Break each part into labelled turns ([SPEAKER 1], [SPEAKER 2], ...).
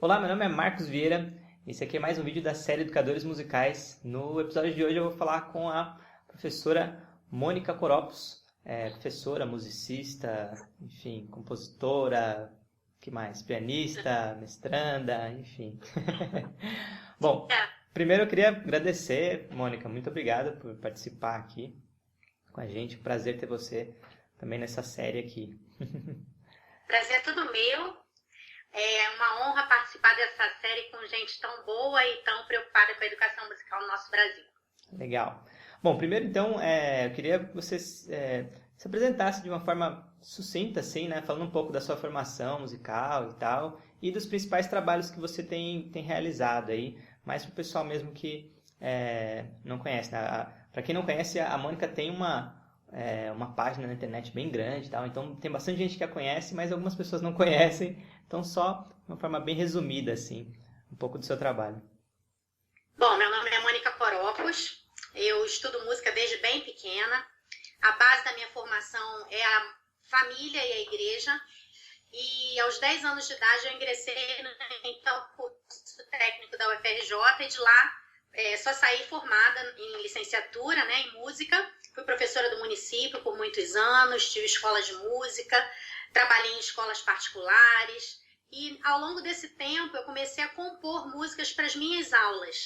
[SPEAKER 1] Olá, meu nome é Marcos Vieira. Esse aqui é mais um vídeo da série Educadores Musicais. No episódio de hoje eu vou falar com a professora Mônica Coropos, professora, musicista, enfim, compositora, que mais? Pianista, mestranda, enfim. Bom, primeiro eu queria agradecer, Mônica, muito obrigado por participar aqui com a gente. Prazer ter você também nessa série aqui.
[SPEAKER 2] Prazer é tudo meu. É uma honra participar dessa série com gente tão boa e tão preocupada com a educação musical no nosso Brasil.
[SPEAKER 1] Legal. Bom, primeiro então, eu queria que você se apresentasse de uma forma sucinta, assim, né? Falando um pouco da sua formação musical e tal, e dos principais trabalhos que você tem realizado aí, mais para o pessoal mesmo que não conhece, né? Para quem não conhece, a Mônica tem uma página na internet bem grande e tal, então tem bastante gente que a conhece, mas algumas pessoas não conhecem, então só de uma forma bem resumida, assim, um pouco do seu trabalho.
[SPEAKER 2] Bom, meu nome é Mônica Coropos, eu estudo música desde bem pequena, a base da minha formação é a família e a igreja, e aos 10 anos de idade eu ingressei no então, curso técnico da UFRJ, e de lá só saí formada em licenciatura, né, em música. Fui professora do município por muitos anos, tive escola de música, trabalhei em escolas particulares e ao longo desse tempo eu comecei a compor músicas para as minhas aulas,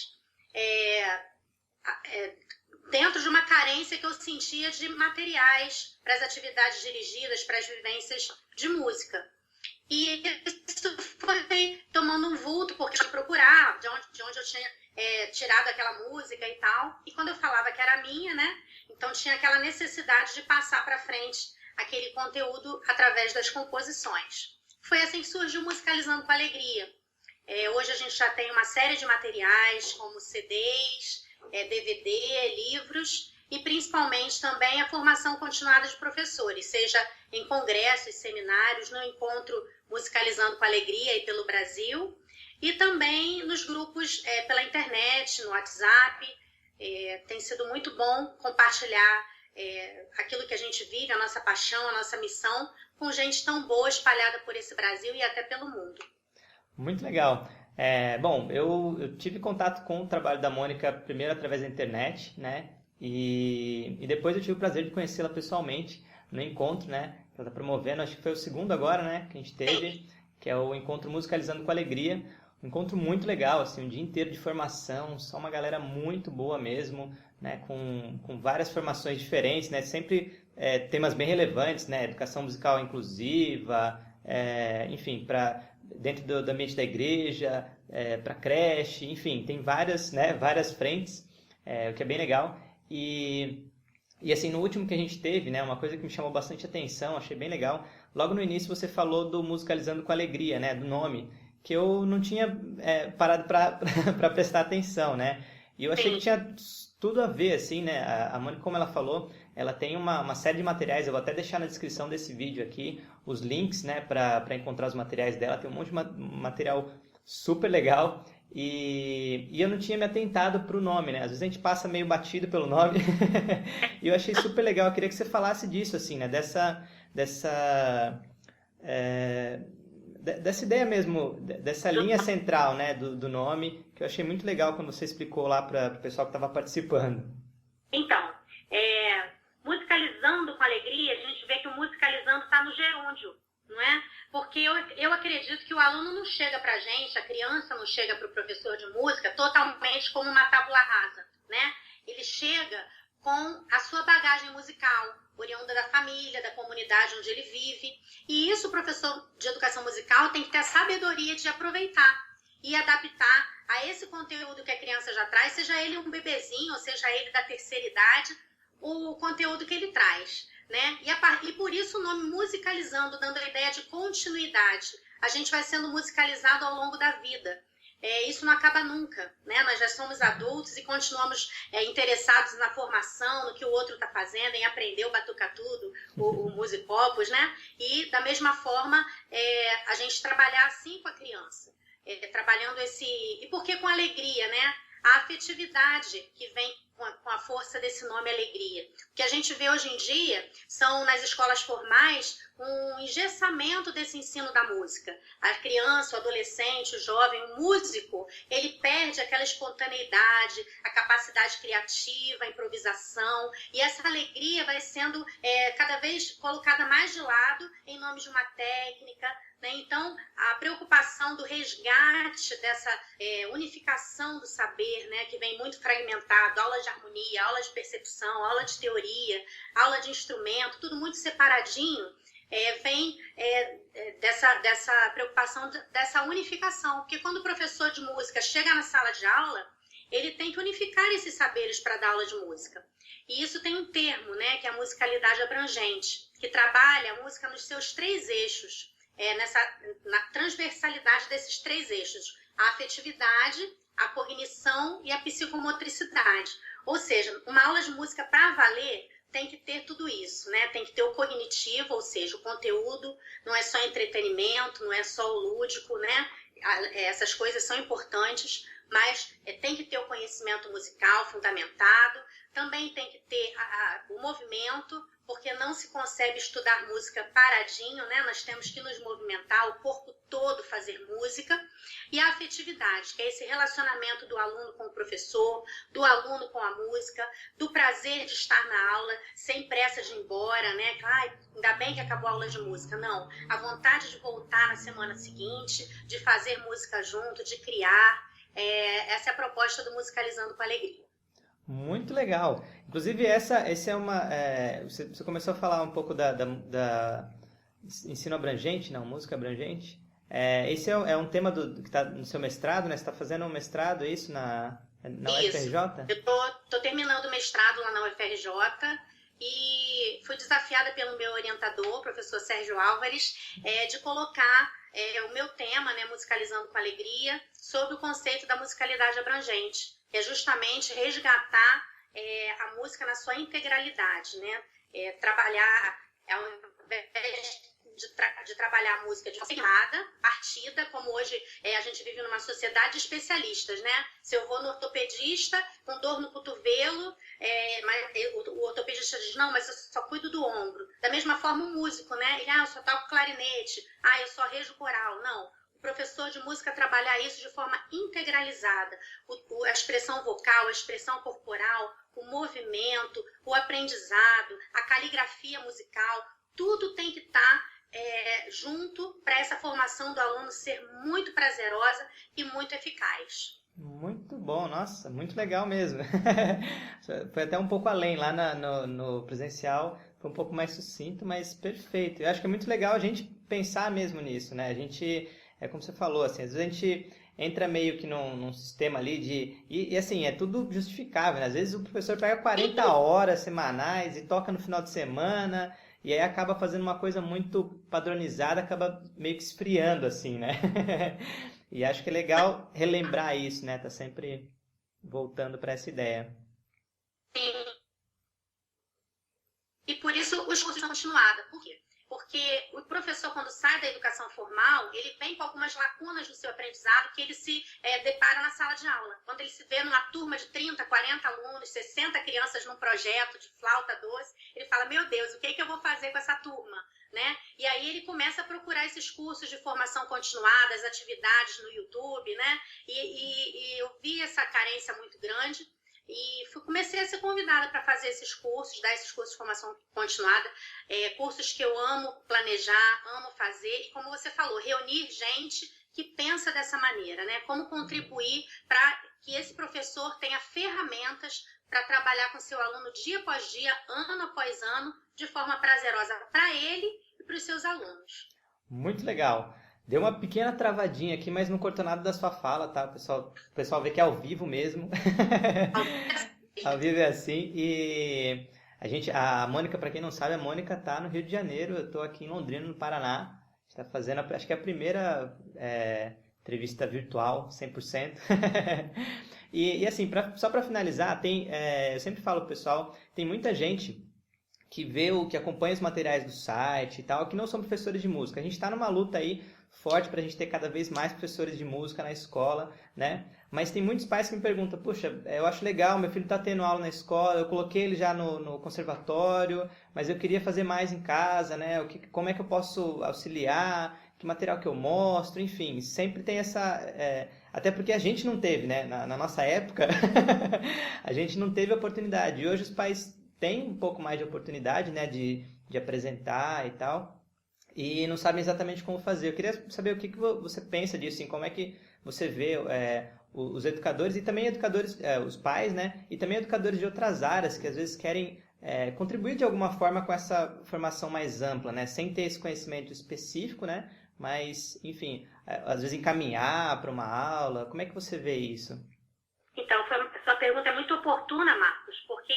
[SPEAKER 2] dentro de uma carência que eu sentia de materiais para as atividades dirigidas, para as vivências de música. E isso foi tomando um vulto, porque eu procurar de onde eu tinha tirado aquela música e tal. E quando eu falava que era minha, né? Então tinha aquela necessidade de passar para frente aquele conteúdo através das composições. Foi assim que surgiu Musicalizando com Alegria. Hoje a gente já tem uma série de materiais, como CDs, DVD, livros, e principalmente também a formação continuada de professores, seja em congressos, seminários, no encontro Musicalizando com Alegria e pelo Brasil, e também nos grupos pela internet, no WhatsApp. Tem sido muito bom compartilhar aquilo que a gente vive, a nossa paixão, a nossa missão, com gente tão boa espalhada por esse Brasil e até pelo mundo.
[SPEAKER 1] Muito legal. Bom, eu tive contato com o trabalho da Mônica primeiro através da internet, né? E depois eu tive o prazer de conhecê-la pessoalmente no encontro, né? Que ela está promovendo, acho que foi o segundo agora, né? Que a gente teve, que é o encontro Musicalizando com Alegria. Um encontro muito legal, assim, um dia inteiro de formação, só uma galera muito boa mesmo, né? Com várias formações diferentes, né? Sempre temas bem relevantes, né? Educação musical inclusiva, enfim, dentro do ambiente da igreja, para creche, enfim, tem várias frentes, o que é bem legal. E assim, no último que a gente teve, né, uma coisa que me chamou bastante atenção, achei bem legal, logo no início você falou do Musicalizando com Alegria, né, do nome, que eu não tinha parado para prestar atenção, né, e eu achei que tinha tudo a ver, assim, né, a Mônica, como ela falou, ela tem uma série de materiais, eu vou até deixar na descrição desse vídeo aqui os links, né, para encontrar os materiais dela, tem um monte de material super legal. E eu não tinha me atentado para o nome, né? Às vezes a gente passa meio batido pelo nome. E eu achei super legal. Eu queria que você falasse disso, assim, né? Dessa ideia mesmo, dessa linha central, né? Do nome, que eu achei muito legal quando você explicou lá para o pessoal que estava participando.
[SPEAKER 2] Então, musicalizando com alegria, a gente vê que o musicalizando está no gerúndio, não é? Porque eu acredito que o aluno não chega para a gente, a criança não chega para o professor de música totalmente como uma tábula rasa, né? Ele chega com a sua bagagem musical, oriunda da família, da comunidade onde ele vive. E isso o professor de educação musical tem que ter a sabedoria de aproveitar e adaptar a esse conteúdo que a criança já traz, seja ele um bebezinho, ou seja ele da terceira idade, o conteúdo que ele traz. Né? E por isso o nome Musicalizando, dando a ideia de continuidade. A gente vai sendo musicalizado ao longo da vida. Isso não acaba nunca, né? Nós já somos adultos e continuamos interessados na formação, no que o outro está fazendo, em aprender o batucatudo, o musicopos, né? E da mesma forma, a gente trabalhar assim com a criança, trabalhando e por que com alegria, né? A afetividade que vem com a força desse nome alegria. O que a gente vê hoje em dia são, nas escolas formais, um engessamento desse ensino da música. A criança, o adolescente, o jovem, o músico, ele perde aquela espontaneidade, a capacidade criativa, a improvisação, e essa alegria vai sendo cada vez colocada mais de lado em nome de uma técnica, né? Então, a preocupação do resgate dessa unificação do saber, né, que vem muito fragmentado, aula de harmonia, aula de percepção, aula de teoria, aula de instrumento, tudo muito separadinho, vem dessa preocupação, dessa unificação. Porque quando o professor de música chega na sala de aula, ele tem que unificar esses saberes para dar aula de música. E isso tem um termo, né, que é a musicalidade abrangente, que trabalha a música nos seus 3 eixos, na transversalidade desses 3 eixos: a afetividade, a cognição e a psicomotricidade. Ou seja, uma aula de música para valer tem que ter tudo isso, né? Tem que ter o cognitivo, ou seja, o conteúdo, não é só entretenimento, não é só o lúdico, né? Essas coisas são importantes, mas tem que ter o conhecimento musical fundamentado, também tem que ter o movimento, porque não se concebe estudar música paradinho, né? Nós temos que nos movimentar, o corpo todo fazer música, e a afetividade, que é esse relacionamento do aluno com o professor, do aluno com a música, do prazer de estar na aula, sem pressa de ir embora, né? Ainda bem que acabou a aula de música. Não, a vontade de voltar na semana seguinte, de fazer música junto, de criar, essa é a proposta do Musicalizando com Alegria.
[SPEAKER 1] Muito legal. Inclusive, essa é uma... você começou a falar um pouco da ensino abrangente, não, música abrangente. Esse é um tema que está no seu mestrado, né? Você está fazendo um mestrado, é isso, na UFRJ?
[SPEAKER 2] Eu estou terminando o mestrado lá na UFRJ e fui desafiada pelo meu orientador, o professor Sérgio Álvares, de colocar o meu tema, né, Musicalizando com Alegria, sobre o conceito da musicalidade abrangente, que é justamente resgatar a música na sua integralidade, né? Trabalhar, ao invés de trabalhar a música de forma errada, partida, como hoje a gente vive numa sociedade de especialistas, né? Se eu vou no ortopedista com dor no cotovelo, mas o ortopedista diz, não, mas eu só cuido do ombro. Da mesma forma o músico, né? Ele, eu só toco clarinete, eu só rejo coral. Não. O professor de música trabalhar isso de forma integralizada. A expressão vocal, a expressão corporal, o movimento, o aprendizado, a caligrafia musical, tudo tem que estar junto para essa formação do aluno ser muito prazerosa e muito eficaz.
[SPEAKER 1] Muito bom, nossa, muito legal mesmo. Foi até um pouco além, lá no presencial foi um pouco mais sucinto, mas perfeito. Eu acho que é muito legal a gente pensar mesmo nisso, né? A gente, como você falou, assim, às vezes a gente entra meio que num sistema ali e assim, é tudo justificável, né? Às vezes o professor pega 40 horas semanais e toca no final de semana, e aí acaba fazendo uma coisa muito padronizada, acaba meio que esfriando, assim, né? E acho que é legal relembrar isso, né? Tá sempre voltando para essa ideia.
[SPEAKER 2] Sim. E por isso os cursos são continuados. Por quê? Porque o professor, quando sai da educação formal, ele vem com algumas lacunas no seu aprendizado que ele se depara na sala de aula. Quando ele se vê numa turma de 30, 40 alunos, 60 crianças num projeto de flauta doce, ele fala, meu Deus, o que eu vou fazer com essa turma? Né? E aí ele começa a procurar esses cursos de formação continuada, as atividades no YouTube, né? E eu vi essa carência muito grande. E comecei a ser convidada para fazer esses cursos, dar esses cursos de formação continuada, cursos que eu amo planejar, amo fazer, e como você falou, reunir gente que pensa dessa maneira, né? Como contribuir para que esse professor tenha ferramentas para trabalhar com seu aluno dia após dia, ano após ano, de forma prazerosa para ele e para os seus alunos.
[SPEAKER 1] Muito legal. Deu uma pequena travadinha aqui, mas não cortou nada da sua fala, tá? O pessoal vê que é ao vivo mesmo. Ao vivo é assim. E a Mônica, para quem não sabe, a Mônica tá no Rio de Janeiro. Eu tô aqui em Londrina, no Paraná. Está fazendo, acho que é a primeira entrevista virtual, 100%. E assim, só para finalizar, eu sempre falo pro pessoal, tem muita gente que acompanha os materiais do site e tal, que não são professores de música. A gente está numa luta aí forte para a gente ter cada vez mais professores de música na escola, né? Mas tem muitos pais que me perguntam, puxa, eu acho legal, meu filho está tendo aula na escola, eu coloquei ele já no conservatório, mas eu queria fazer mais em casa, né? Como é que eu posso auxiliar? Que material que eu mostro? Enfim, sempre tem essa... até porque a gente não teve, né? Na nossa época, a gente não teve oportunidade. E hoje os pais têm um pouco mais de oportunidade, né? De apresentar e tal. E não sabem exatamente como fazer. Eu queria saber o que você pensa disso, assim, como é que você vê os educadores e também educadores, os pais, né? E também educadores de outras áreas que às vezes querem contribuir de alguma forma com essa formação mais ampla, né? Sem ter esse conhecimento específico, né? Mas, enfim, às vezes encaminhar para uma aula. Como é que você vê isso?
[SPEAKER 2] Então, sua pergunta é muito oportuna, Marcos, porque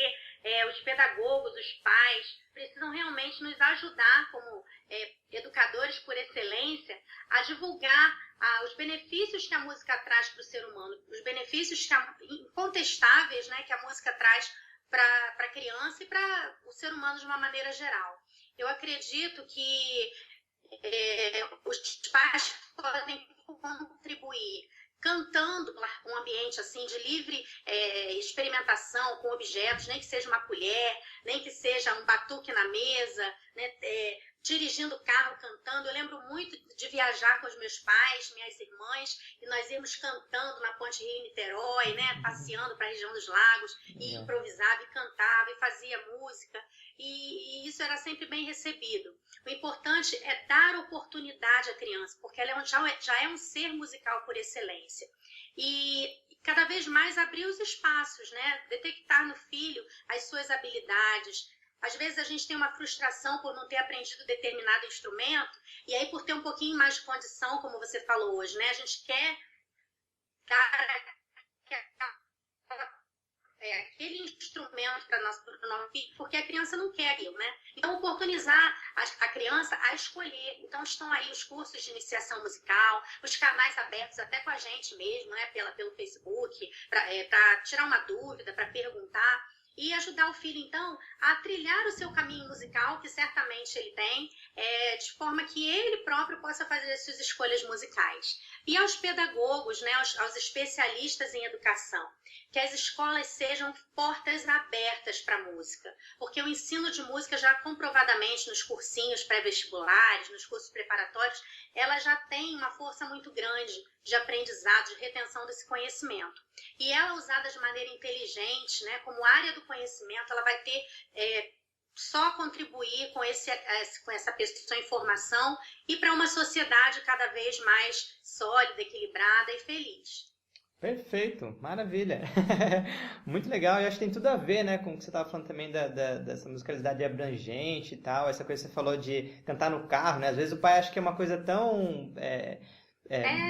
[SPEAKER 2] os pedagogos, os pais, precisam realmente nos ajudar como educadores por excelência a divulgar os benefícios que a música traz para o ser humano, os benefícios incontestáveis, né, que a música traz para a criança e para o ser humano de uma maneira geral. Eu acredito que os pais podem contribuir cantando um ambiente assim de livre experimentação com objetos, nem que seja uma colher, nem que seja um batuque na mesa, né, dirigindo o carro, cantando. Eu lembro muito de viajar com os meus pais, minhas irmãs, e nós íamos cantando na Ponte Rio-Niterói, né, passeando para a região dos lagos, e improvisava e cantava e fazia música, e isso era sempre bem recebido. O importante é dar oportunidade à criança, porque ela já é um ser musical por excelência. E cada vez mais abrir os espaços, né? Detectar no filho as suas habilidades. Às vezes a gente tem uma frustração por não ter aprendido determinado instrumento, e aí por ter um pouquinho mais de condição, como você falou hoje, né? A gente quer dar aquele instrumento para o nosso filho, porque a criança não quer aquilo, né? Então, oportunizar a criança a escolher. Então, estão aí os cursos de iniciação musical, os canais abertos até com a gente mesmo, né? Pelo Facebook, para tirar uma dúvida, para perguntar. E ajudar o filho, então, a trilhar o seu caminho musical, que certamente ele tem, de forma que ele próprio possa fazer as suas escolhas musicais. E aos pedagogos, né, aos especialistas em educação, que as escolas sejam portas abertas para a música, porque o ensino de música já comprovadamente nos cursinhos pré-vestibulares, nos cursos preparatórios, ela já tem uma força muito grande de aprendizado, de retenção desse conhecimento. E ela usada de maneira inteligente, né, como área do conhecimento, ela vai ter só contribuir com essa pessoa em formação e para uma sociedade cada vez mais sólida, equilibrada e feliz.
[SPEAKER 1] Perfeito, maravilha. Muito legal, e acho que tem tudo a ver, né, com o que você estava falando também dessa musicalidade abrangente e tal, essa coisa que você falou de cantar no carro, né, às vezes o pai acha que é uma coisa tão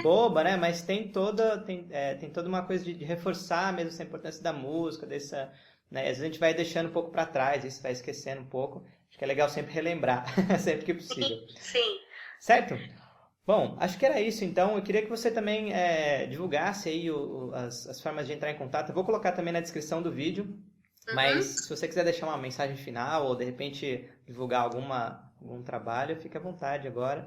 [SPEAKER 1] boba, né, mas tem toda uma coisa de reforçar mesmo essa importância da música, né, às vezes a gente vai deixando um pouco para trás, isso vai esquecendo um pouco, acho que é legal sempre relembrar, sempre que possível.
[SPEAKER 2] Sim.
[SPEAKER 1] Certo? Bom, acho que era isso, então. Eu queria que você também divulgasse aí as formas de entrar em contato. Eu vou colocar também na descrição do vídeo, mas se você quiser deixar uma mensagem final ou, de repente, divulgar algum trabalho, fique à vontade agora.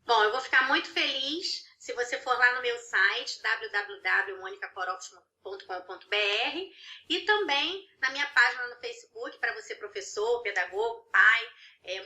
[SPEAKER 2] Bom, eu vou ficar muito feliz se você for lá no meu site, www.monicacoropes.com.br, e também na minha página no Facebook, para você professor, pedagogo, pai,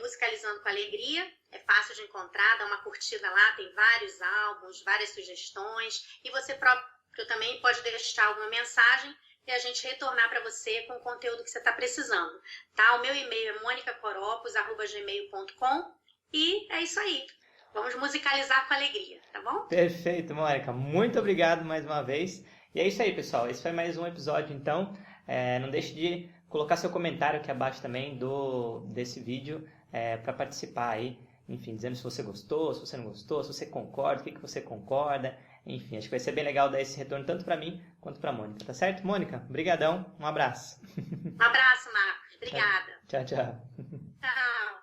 [SPEAKER 2] Musicalizando com Alegria. É fácil de encontrar, dá uma curtida lá, tem vários álbuns, várias sugestões, e você próprio também pode deixar alguma mensagem e a gente retornar para você com o conteúdo que você está precisando. Tá? O meu e-mail é monicacoropos@gmail.com, e é isso aí. Vamos musicalizar com alegria, tá bom?
[SPEAKER 1] Perfeito, Mônica. Muito obrigado mais uma vez. E é isso aí, pessoal. Esse foi mais um episódio, então. Não deixe de colocar seu comentário aqui abaixo também desse vídeo para participar aí. Enfim, dizendo se você gostou, se você não gostou, se você concorda, o que você concorda. Enfim, acho que vai ser bem legal dar esse retorno tanto para mim quanto para a Mônica, tá certo? Mônica, brigadão. Um abraço.
[SPEAKER 2] Um abraço, Marcos. Obrigada.
[SPEAKER 1] Tchau, tchau.
[SPEAKER 2] Tchau.